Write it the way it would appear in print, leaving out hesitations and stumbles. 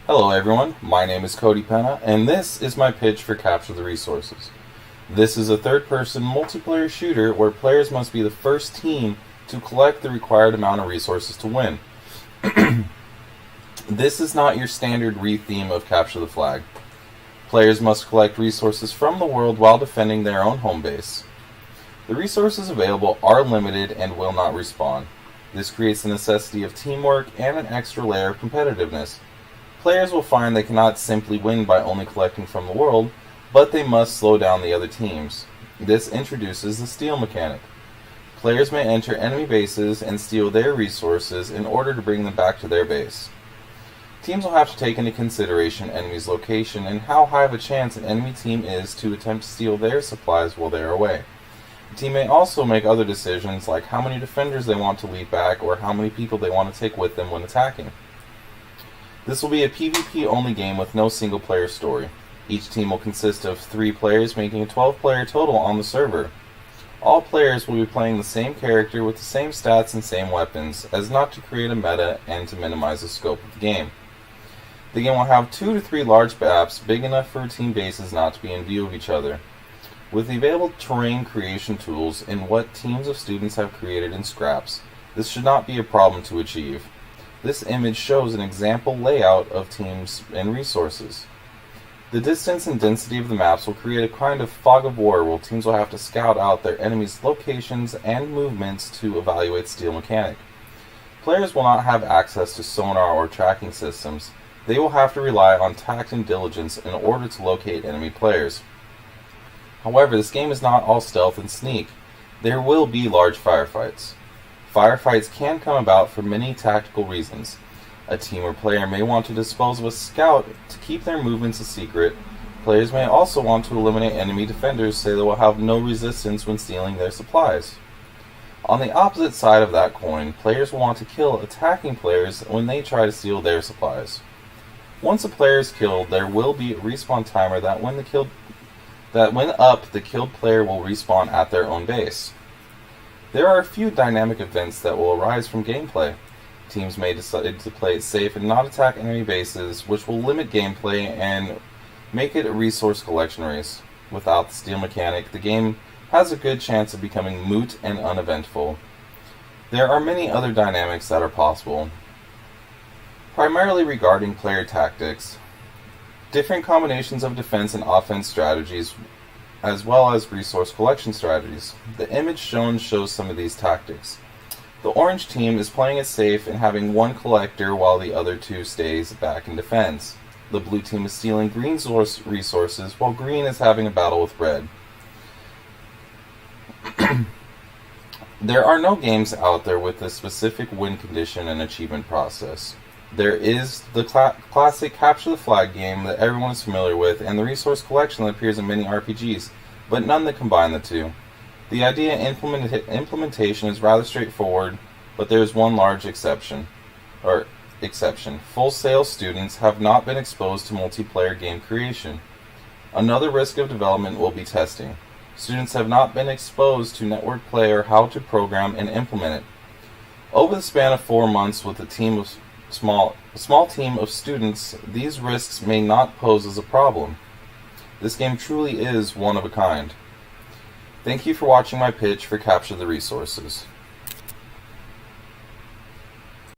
Hello everyone, my name is Cody Pena, and this is my pitch for Capture the Resources. This is a third-person multiplayer shooter where players must be the first team to collect the required amount of resources to win. This is not your standard re-theme of Capture the Flag. Players must collect resources from the world while defending their own home base. The resources available are limited and will not respawn. This creates the necessity of teamwork and an extra layer of competitiveness. Players will find they cannot simply win by only collecting from the world, but they must slow down the other teams. This introduces the steal mechanic. Players may enter enemy bases and steal their resources in order to bring them back to their base. Teams will have to take into consideration enemy's location and how high of a chance an enemy team is to attempt to steal their supplies while they are away. The team may also make other decisions like how many defenders they want to leave back or how many people they want to take with them when attacking. This will be a PvP only game with no single player story. Each team will consist of 3 players, making a 12-player total on the server. All players will be playing the same character with the same stats and same weapons, as not to create a meta and to minimize the scope of the game. The game will have 2 to 3 large maps, big enough for team bases not to be in view of each other. With the available terrain creation tools and what teams of students have created in scraps, this should not be a problem to achieve. This image shows an example layout of teams and resources. The distance and density of the maps will create a kind of fog of war where teams will have to scout out their enemies' locations and movements to evaluate steal mechanic. Players will not have access to sonar or tracking systems. They will have to rely on tact and diligence in order to locate enemy players. However, this game is not all stealth and sneak. There will be large firefights. Firefights can come about for many tactical reasons. A team or player may want to dispose of a scout to keep their movements a secret. Players may also want to eliminate enemy defenders so they will have no resistance when stealing their supplies. On the opposite side of that coin, players will want to kill attacking players when they try to steal their supplies. Once a player is killed, there will be a respawn timer that when up, the killed player will respawn at their own base. There are a few dynamic events that will arise from gameplay. Teams may decide to play it safe and not attack enemy bases, which will limit gameplay and make it a resource collection race. Without the steal mechanic, the game has a good chance of becoming moot and uneventful. There are many other dynamics that are possible, primarily regarding player tactics, different combinations of defense and offense strategies, as well as resource collection strategies. The image shown shows some of these tactics. The orange team is playing it safe and having one collector while the other 2 stays back and defends. The blue team is stealing green's resources while green is having a battle with red. There are no games out there with a specific win condition and achievement process. There is the classic Capture the Flag game that everyone is familiar with, and the resource collection that appears in many RPGs, but none that combine the two. The idea and implementation is rather straightforward, but there is one large exception. Full Sail students have not been exposed to multiplayer game creation. Another risk of development will be testing. Students have not been exposed to network play or how to program and implement it. Over the span of 4 months with a small team of students, these risks may not pose as a problem. This game truly is one of a kind. Thank you for watching my pitch for Capture the Resources.